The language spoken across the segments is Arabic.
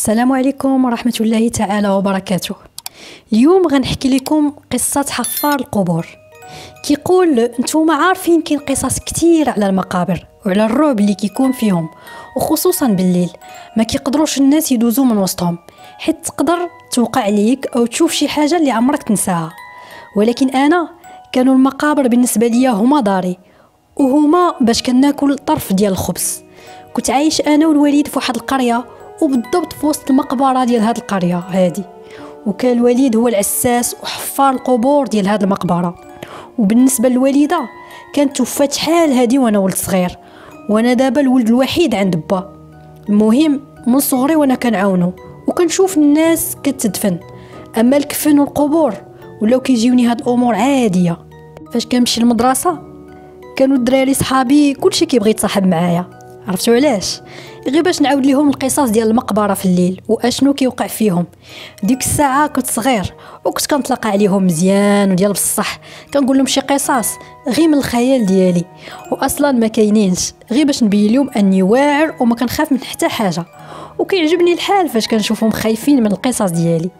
السلام عليكم ورحمة الله تعالى وبركاته. اليوم غنحكي لكم قصة حفار القبور. كيقول نتوما عارفين كاين قصص كتير على المقابر وعلى الرعب اللي كيكون فيهم، وخصوصا بالليل ما كيقدروش الناس يدوزوا من وسطهم، حيت تقدر توقع عليك او تشوف شي حاجة اللي عمرك تنساها. ولكن انا كانوا المقابر بالنسبة ليا هما داري، وهما باش كناكل طرف ديال الخبز. كنت عايش انا والوليد في واحد القرية، وبالضبط في وسط المقبره ديال هاد القريه هادي، وكان الوليد هو العساس وحفار القبور ديال هاد المقبره. وبالنسبه للوالده كانت توفات شحال هادي وانا ولد صغير، وانا دابا الولد الوحيد عند با. المهم من صغري وانا كنعاونو وكنشوف الناس كتدفن، اما الكفن والقبور ولاو كيجيوني هاد الامور عاديه. فاش كنمشي للمدرسه كانوا الدراري صحابي كلشي كيبغي يتصاحب معايا. عرفتوا علاش؟ غير باش نعاود لهم القصص ديال المقبره في الليل واشنو كيوقع فيهم. ديك الساعه كنت صغير وكنت كنطلق عليهم مزيان وديال بصح، كنقول لهم شي قصص غير من الخيال ديالي واصلا ما كاينينش، غير باش نبين لهم اني واعر وما كنخاف من حتى حاجه. وكيعجبني الحال فاش كنشوفهم خايفين من القصص ديالي.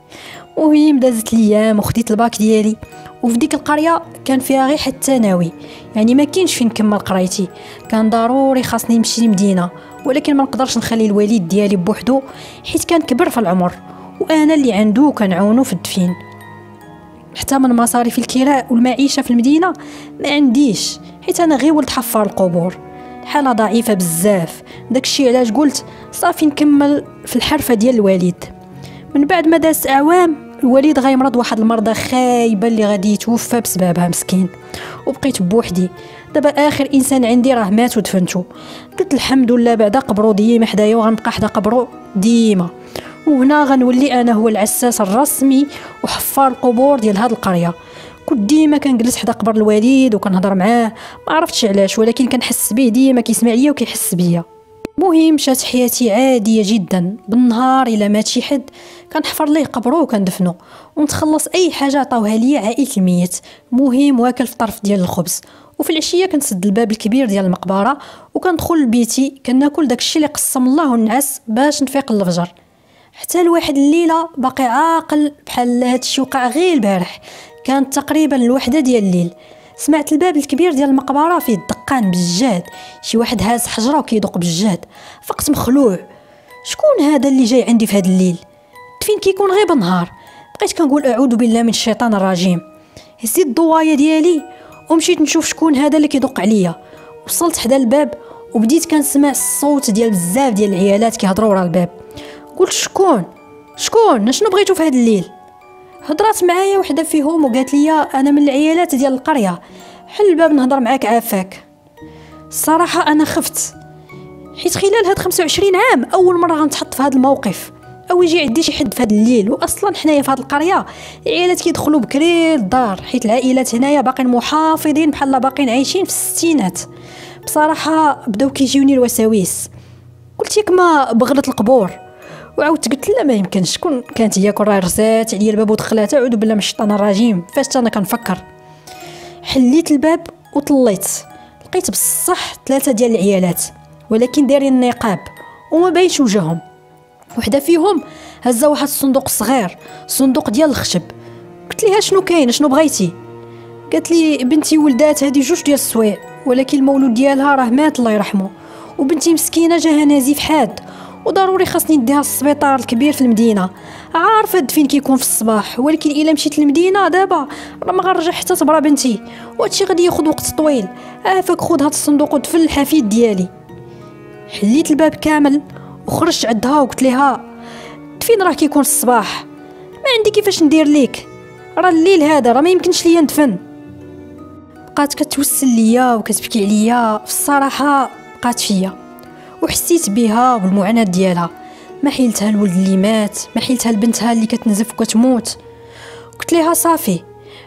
وهي دازت الايام وخديت الباك ديالي، وفي ديك القريه كان فيها غير حتى الثانوي، يعني ما كاينش فين نكمل قرايتي. كان ضروري خاصني نمشي لمدينه، ولكن ما نقدرش نخلي الوالد ديالي بوحدو حيت كان كبر في العمر، وانا اللي عنده كنعاونو في الدفين. حتى من مصاريف الكراء والمعيشه في المدينه ما عنديش، حيت انا غير ولد حفار القبور، الحاله ضعيفه بزاف. داكشي علاش قلت صافي نكمل في الحرفه ديال الوالد. من بعد ما دازت اعوام الوليد غيمرض واحد المرضى خايبه اللي غادي يتوفى بسببها مسكين، وبقيت بوحدي. دابا اخر انسان عندي راه مات ودفنته. قلت الحمد لله بعدا قبرو ديما حدايا وغنبقى حدا قبرو ديما، وهنا غنولي انا هو العساس الرسمي وحفار القبور ديال هاد القريه. كنت ديما كنجلس حدا قبر الوالد وكنهضر معاه، ما عرفتش علاش ولكن كنحس به ديما كيسمع ليا وكيحس بيا. مهم مشات حياتي عاديه جدا. بالنهار الا مات شي حد كنحفر ليه قبرو وكندفنو ونتخلص اي حاجه عطاوها ليا عائله الميت. مهم واكل في طرف ديال الخبز. وفي العشيه كنسد الباب الكبير ديال المقبره وكندخل لبيتي كناكل داكشي اللي قسم الله والنعاس باش نفيق للفجر. حتى لواحد الليله باقي عاقل بحال هادشي وقع غير البارح. كانت تقريبا الوحده ديال الليل، سمعت الباب الكبير ديال المقبره فيه الدقان بالجهد، شي واحد هاز حجره وكيدق بالجهد. فقت مخلوع، شكون هذا اللي جاي عندي في هذا الليل؟ فين كيكون غير بالنهار. بقيت كنقول اعوذ بالله من الشيطان الرجيم. هزيت الضوايه ديالي ومشيت نشوف شكون هذا اللي كيدق عليا. وصلت حدا الباب وبديت كنسمع الصوت ديال بزاف ديال العيالات كيهضروا ورا الباب. قلت شكون شنو بغيتو في هذا الليل؟ هضرات معايا وحده فيهم وقالت لي انا من العيالات ديال القريه، حل الباب نهضر معاك عافاك. الصراحه انا خفت، حيت خلال هاد 25 عام اول مره غنتحط في هذا الموقف او يجي عندي شي حد في هذا الليل. واصلا حنايا في هذه القريه العائلات كيدخلوا بكري للدار، حيت العائلات هنايا باقين محافظين بحال باقين عايشين في الستينات. بصراحه بداو كيجيوني الوساويس. قلت ياك ما بغلط القبور، وعاودت قلت لا ما يمكنش شكون كانت هي. كون راه رزات عليا الباب ودخلات اعوذ بالله من الشيطان الرجيم. فاش انا كنفكر حليت الباب وطليت، لقيت بصح 3 ديال العيالات ولكن دايرين النقاب وما باينش وجههم. وحده فيهم هزه واحد الصندوق صغير، صندوق ديال الخشب. قلت ليها شنو كاين شنو بغيتي؟ قالت لي بنتي ولدات هذه 2 ديال السوايع، ولكن المولود ديالها راه مات الله يرحمه، وبنتي مسكينه جاها نزيف حاد وضروري خاصني نديها للسبيطار الكبير في المدينه. عارفه الدفين كيكون في الصباح، ولكن الا مشيت للمدينه دابا راه ما غنرجع حتى تبرا بنتي، وهادشي غادي ياخذ وقت طويل. عافاك خذ هاد الصندوق ودفن الحفيد ديالي. حليت الباب كامل وخرجت عندها وقلت لها الدفين راه كيكون الصباح، ما عندي كيفاش ندير ليك، راه الليل هذا راه ما يمكنش ليا ندفن. بقات كتوسل ليا وكتبكي عليا. في الصراحه بقات فيا وحسيت بها بالمعاناه ديالها. ما حيلتها الولد اللي مات، ما حيلتها لبنتها اللي كتنزف وكتموت. قلت لها صافي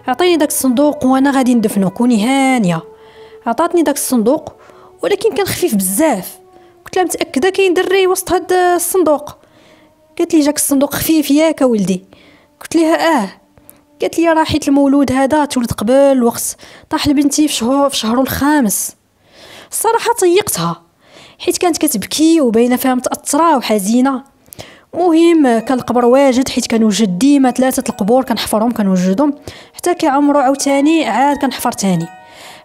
اعطيني داك الصندوق وانا غادي ندفنو، كوني هانيه. عطاتني داك الصندوق ولكن كان خفيف بزاف. قلت لها متاكده كاين دري وسط هذا الصندوق؟ قالت لي جاك الصندوق خفيف ياك ولدي؟ قلت لها قالت لي راه حيت المولود هذا تولد قبل الوقت، طاح لبنتي في شهر الخامس. الصراحه طيقتها حيت كانت كتبكي وباينه فيها متاثره وحزينه. مهم كان القبر واجد، حيت كنوجد ديما 3 القبور كنحفرهم كنوجدهم حتى كيعمرو عاوتاني عاد كنحفر تاني.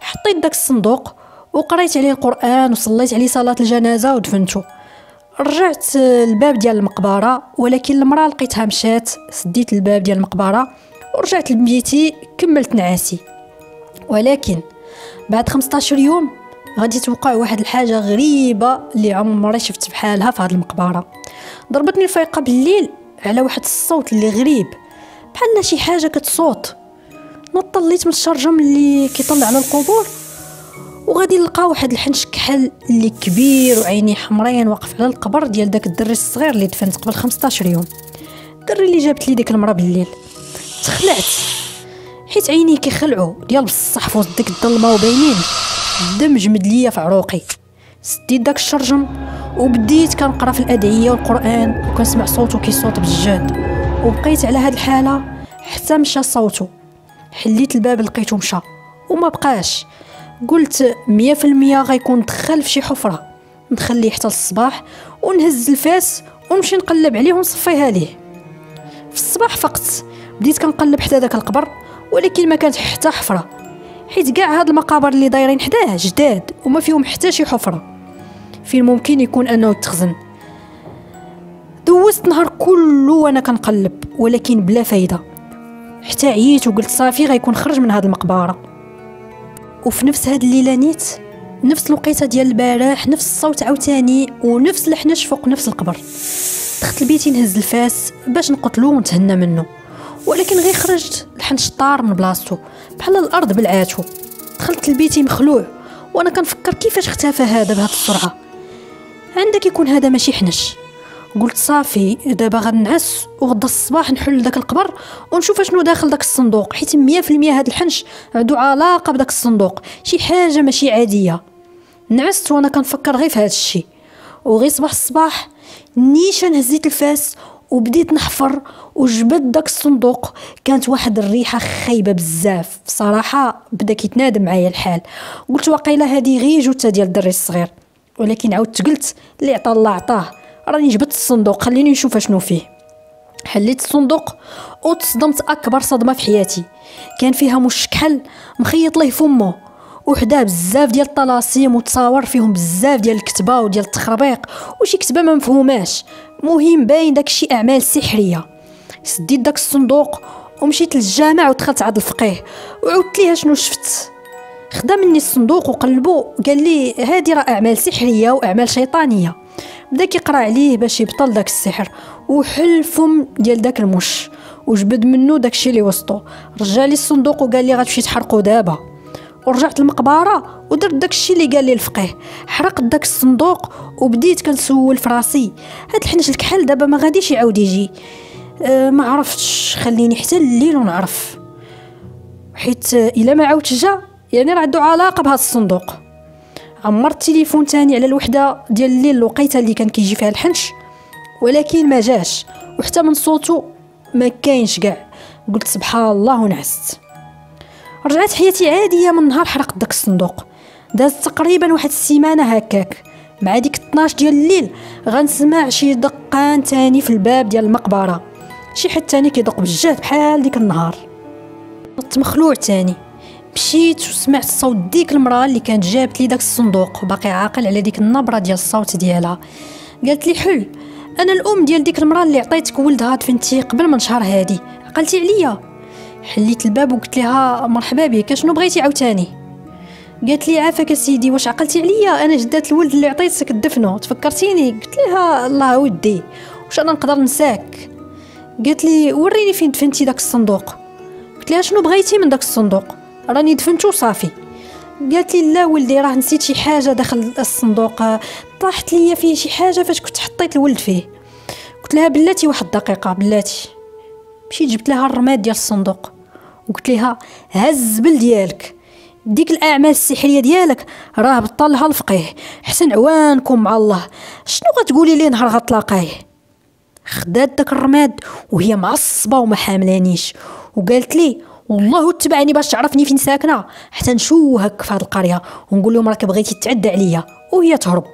حطيت داك الصندوق وقريت عليه القرآن وصليت عليه صلاة الجنازة ودفنته. رجعت الباب ديال المقبرة، ولكن المرأة لقيتها مشات. سديت الباب ديال المقبرة ورجعت لبيتي كملت نعاسي. ولكن بعد 15 يوم غادي توقع واحد الحاجة غريبة اللي عمري شفت بحالها في هذه المقبرة. ضربتني الفيقة بالليل على واحد الصوت اللي غريب بحال شي حاجة كتصوت. طليت من الشرجم اللي كيطلع على القبور وغادي نلقى واحد الحنش كحل اللي كبير وعيني حمرين واقف على القبر ديال داك الدري الصغير اللي دفنت قبل 15 يوم. الدري اللي جابت لي ديك المرة بالليل. تخلعت حيت عيني كيخلعوا ديال بصح في وسط ديك الظلمه وباينين. الدم جمد ليا في عروقي. سديت داك الشرجم وبديت كنقرا في الادعيه والقران وكنسمع صوته كيصوت بالجاد، وبقيت على هاد الحاله حتى مشى صوته. حليت الباب لقيته مشى وما بقاش. قلت 100% غيكون دخل في شي حفره. نخليه حتى الصباح ونهز الفاس ونمشي نقلب عليه ونصفيها ليه. في الصباح فقت بديت كنقلب حتى داك القبر، ولكن ما كانت حتى حفره، حيت كاع هاد المقابر اللي دايرين حداه جداد وما فيهم حتى شي حفره فين ممكن يكون انه تخزن. دوزت نهار كله وانا كنقلب ولكن بلا فايده، حتى عييت وقلت صافي غيكون خرج من هاد المقبره. وفي نفس هاد الليله نيت نفس الوقيته ديال البارح، نفس الصوت عاوتاني ونفس الحنش فوق نفس القبر. دخلت لبيتي نهز الفاس باش نقتلو ونتهنى منه، ولكن غير خرجت الحنش طار من بلاصتو بحال الارض بلعاتو. دخلت لبيتي مخلوع وانا كنفكر كيفاش اختفى هذا بهذه السرعه. عندك يكون هذا ماشي حنش. قلت صافي دابا غنعس وغدا الصباح نحل داك القبر ونشوف شنو داخل داك الصندوق، حيت 100% هذا الحنش عنده علاقه بداك الصندوق، شي حاجه ماشي عاديه. نعست وانا كنفكر غير في هذا الشيء، وغير صباح الصباح نيشان هزيت الفاس وبديت نحفر وجبت داك الصندوق. كانت واحد الريحه خايبه بزاف بصراحه، بدا كيتنادم معايا الحال. قلت واقيلا هذه غير جثه ديال الدري الصغير، ولكن عاودت قلت اللي عطا الله عطاه، راني جبت الصندوق خليني نشوف شنو فيه. حليت الصندوق وتصدمت اكبر صدمه في حياتي. كان فيها مش كحل مخيط ليه فمه وحداه بزاف ديال الطلاسيم وتصاور فيهم بزاف ديال الكتبه وديال التخربيق وشي كتبه ما مفهوماش. مهم باين داكشي اعمال سحريه. سديت داك الصندوق ومشيت للجامع ودخلت عند الفقيه وعودت ليه شنو شفت. خدا مني الصندوق وقلبو قال لي هذه راه اعمال سحريه واعمال شيطانيه. بدا كيقرا عليه باش يبطل داك السحر، وحل الفم ديال داك المش وجبد منه داكشي اللي وسطو. رجع لي الصندوق وقال لي غتمشي تحرقو دابا. ورجعت للمقبره ودرت داكشي اللي قال لي الفقيه. حرقت داك الصندوق وبديت كنسول في راسي هاد الحنش الكحل دابا ما غاديش يعاود يجي. ما عرفتش، خليني حتى الليل ونعرف، حيت الا ما عاودش جا يعني راه عنده علاقه بهذا الصندوق. عمرت التليفون تاني على الوحده ديال الليل الوقيته اللي كان كيجي فيها الحنش، ولكن ما جاش، وحتى من صوته ما كاينش كاع. قلت سبحان الله ونعست. رجعت حياتي عاديه من نهار حرقت داك الصندوق. داز تقريبا واحد السيمانه هكاك، مع ديك 12 ديال الليل غنسمع شي دقان تاني في الباب ديال المقبره، شي حد تاني كيدق بالجهد بحال ديك النهار. كنت مخلوع تاني. مشيت وسمعت صوت ديك المراه اللي كانت جابت لي داك الصندوق، باقي عاقل على ديك النبره ديال الصوت ديالها. قالت لي حل، انا الام ديال ديك المراه اللي عطيتك ولدها دفنتي قبل من شهر هادي، عقلتي عليا؟ حليت الباب وقلت لها مرحبا بك، شنو بغيتي عاوتاني؟ قالت لي عافاك سيدي، واش عقلتي عليا؟ انا جدات الولد اللي عطيتك دفنه، تفكرتيني؟ قلت لها الله ودي، واش انا نقدر نساك؟ قالت لي وريني فين دفنتي داك الصندوق. قلت لها شنو بغيتي من داك الصندوق؟ راني دفنتو صافي. قالت لي لا ولدي، راه نسيت شي حاجه داخل الصندوق، طاحت ليا فيه شي حاجه فاش كنت حطيت الولد فيه. قلت لها بلاتي واحد الدقيقه بلاتي. مشيت جبت لها الرماد ديال الصندوق وقلت لها هز الزبل ديالك، ديك الاعمال السحريه ديالك راه بطلها الفقيه، حسن عوانكم مع الله، شنو غتقولي ليه نهار غتلاقاه؟ خدات داك الرماد وهي معصبه وما حاملانيش، وقالت لي والله تبعني باش تعرفني فين ساكنه حتى نشوهك في هاد القريه ونقول لهم راك بغيتي تعدى عليا، وهي تهرب.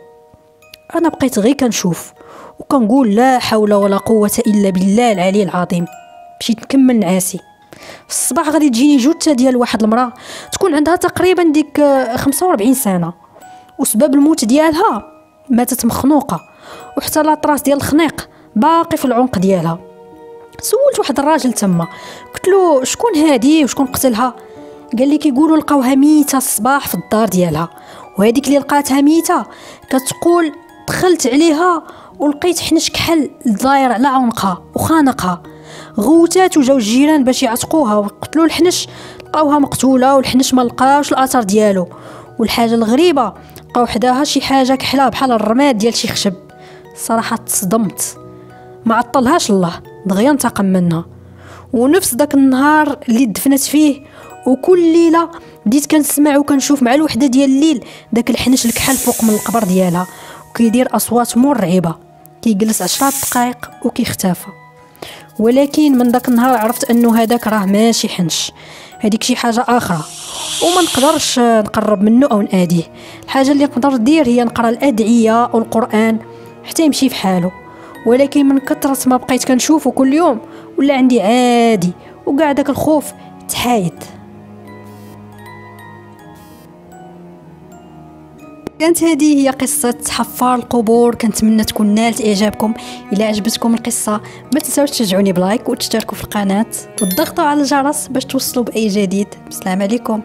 انا بقيت غير كنشوف وكنقول لا حول ولا قوة إلا بالله العلي العظيم. مشيت نكمل نعاسي. في الصباح غادي تجيني جثة ديال واحد المرأة تكون عندها تقريبا ديك 45 سنة، وسبب الموت ديالها ماتت مخنوقة، وحتى لاطراس ديال الخنيق باقي في العنق ديالها. سولت واحد الراجل تما، قلت له شكون هادي وشكون قتلها؟ قال لي كيقولوا لقاوها ميتة الصباح في الدار ديالها، وهذيك اللي لقاتها ميتة كتقول دخلت عليها ولقيت حنش كحل داير على عنقها وخانقها. غوتات وجاو الجيران باش يعتقوها وقتلوا الحنش، لقاوها مقتوله والحنش ما لقاوش الاثر ديالو. والحاجه الغريبه لقاو حداها شي حاجه كحله بحال الرماد ديال شي خشب. صراحه تصدمت، ما عطلهاش الله، دغيا انتقم منها. ونفس داك النهار اللي دفنت فيه وكل ليله بديت كنسمع وكنشوف مع الوحده ديال الليل داك الحنش الكحل فوق من القبر ديالها، وكيدير اصوات مرعبه، كيجلس 10 دقائق وكيختفى. ولكن من داك النهار عرفت انه هذاك راه ماشي حنش، هذيك شي حاجه اخرى، وما نقدرش نقرب منه او ناديه. الحاجه اللي نقدر ندير هي نقرا الادعيه والقران حتى يمشي في حاله. ولكن من كثرة ما بقيت كنشوفه كل يوم ولا عندي عادي، وكاع داك الخوف تحايد. كانت هذه هي قصة حفار القبور، كنتمنى تكون نالت اعجابكم. الى عجبتكم القصة ما تنساوش تشجعوني بلايك وتشتركوا في القناة وتضغطوا على الجرس باش توصلوا باي جديد. السلام عليكم.